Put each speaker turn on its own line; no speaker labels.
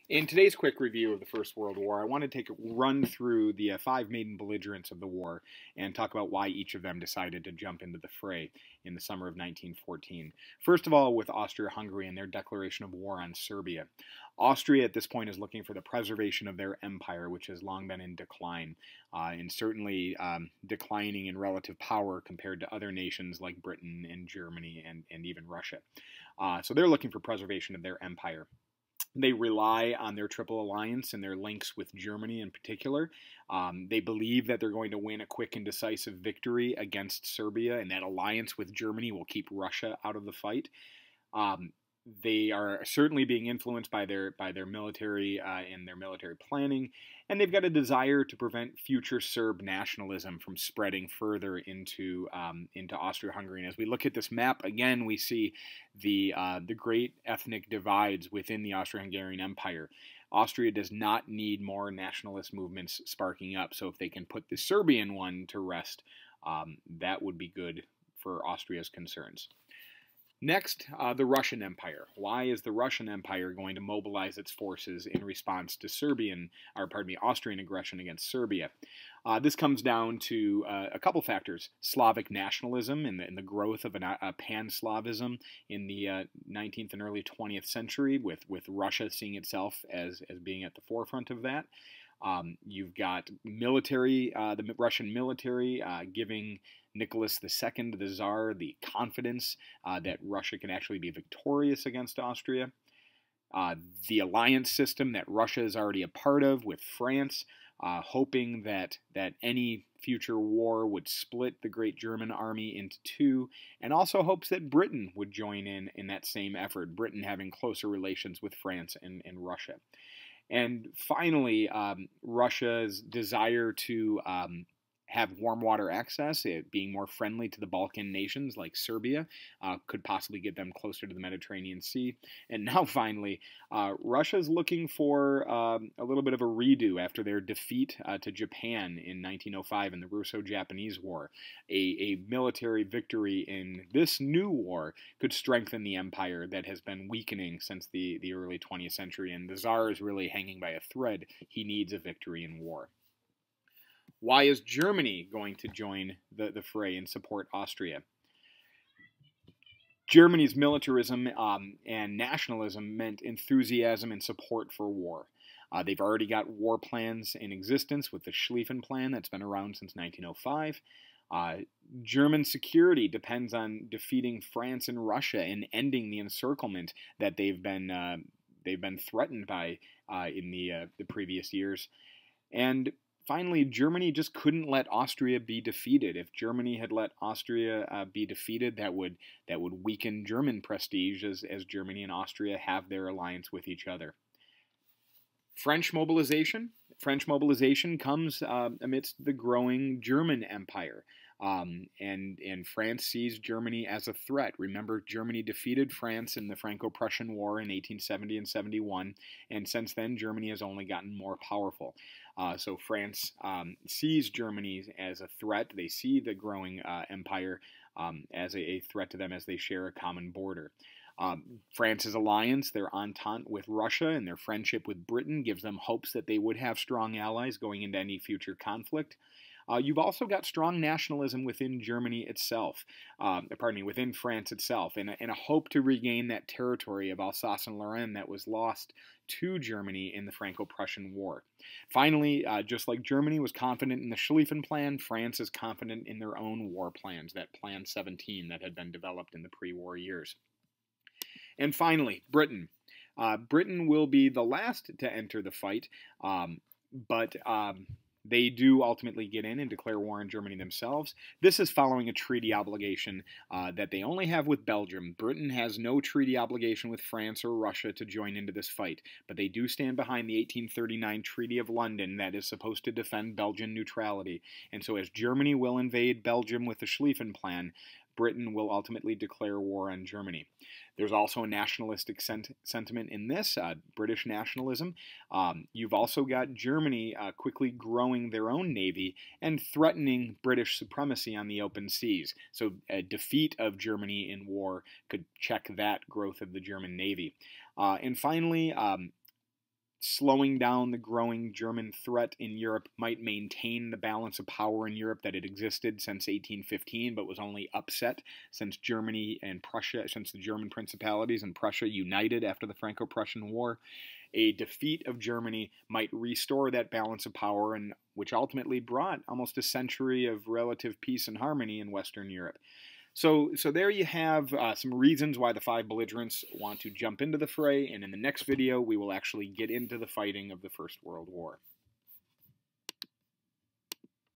In today's quick review of the First World War, I want to take a run through the five main belligerents of the war and talk about why each of them decided to jump into the fray in the summer of 1914. First of all, with Austria-Hungary and their declaration of war on Serbia. Austria at this point is looking for the preservation of their empire, which has long been in decline, and certainly declining in relative power compared to other nations like Britain and Germany and even Russia. So they're looking for preservation of their empire. They rely on their Triple Alliance and their links with Germany in particular. They believe that they're going to win a quick and decisive victory against Serbia, and that alliance with Germany will keep Russia out of the fight. They are certainly being influenced by their military and their military planning, and they've got a desire to prevent future Serb nationalism from spreading further into Austria-Hungary. And as we look at this map again, we see the great ethnic divides within the Austro-Hungarian Empire. Austria does not need more nationalist movements sparking up, so if they can put the Serbian one to rest, that would be good for Austria's concerns. Next, the Russian Empire. Why is the Russian Empire going to mobilize its forces in response to Austrian aggression against Serbia? This comes down to a couple factors: Slavic nationalism and the growth of a pan-Slavism in the 19th and early 20th century, with Russia seeing itself as being at the forefront of that. You've got the Russian military giving Nicholas II, the Tsar, the confidence that Russia can actually be victorious against Austria. The alliance system that Russia is already a part of with France, hoping that any future war would split the great German army into two, and also hopes that Britain would join in that same effort, Britain having closer relations with France and Russia. And finally, Russia's desire to have warm water access, it being more friendly to the Balkan nations like Serbia, could possibly get them closer to the Mediterranean Sea. And now finally, Russia's looking for a little bit of a redo after their defeat to Japan in 1905 in the Russo-Japanese War. A military victory in this new war could strengthen the empire that has been weakening since the early 20th century, and the Tsar is really hanging by a thread. He needs a victory in war. Why is Germany going to join the fray and support Austria? Germany's militarism and nationalism meant enthusiasm and support for war. They've already got war plans in existence with the Schlieffen Plan that's been around since 1905. German security depends on defeating France and Russia and ending the encirclement that they've been threatened by in the previous years. And finally, Germany just couldn't let Austria be defeated. If Germany had let Austria be defeated, that would weaken German prestige as Germany and Austria have their alliance with each other. French mobilization. French mobilization comes amidst the growing German Empire. And France sees Germany as a threat. Remember, Germany defeated France in the Franco-Prussian War in 1870 and 71, and since then Germany has only gotten more powerful. So France sees Germany as a threat. They see the growing empire as a threat to them as they share a common border. France's alliance, their entente with Russia, and their friendship with Britain gives them hopes that they would have strong allies going into any future conflict. You've also got strong nationalism within Germany itself, within France itself, and a hope to regain that territory of Alsace and Lorraine that was lost to Germany in the Franco-Prussian War. Finally, just like Germany was confident in the Schlieffen Plan, France is confident in their own war plans, that Plan 17 that had been developed in the pre-war years. And finally, Britain. Britain will be the last to enter the fight, but they do ultimately get in and declare war on Germany themselves. This is following a treaty obligation that they only have with Belgium. Britain has no treaty obligation with France or Russia to join into this fight, but they do stand behind the 1839 Treaty of London that is supposed to defend Belgian neutrality. And so as Germany will invade Belgium with the Schlieffen Plan, Britain will ultimately declare war on Germany. There's also a nationalistic sentiment in this, British nationalism. You've also got Germany quickly growing their own navy and threatening British supremacy on the open seas. So a defeat of Germany in war could check that growth of the German navy. And finally, slowing down the growing German threat in Europe might maintain the balance of power in Europe that had existed since 1815, but was only upset since Germany and Prussia, since the German principalities and Prussia united after the Franco-Prussian War. A defeat of Germany might restore that balance of power, and which ultimately brought almost a century of relative peace and harmony in Western Europe. So there you have some reasons why the five belligerents want to jump into the fray, and in the next video we will actually get into the fighting of the First World War.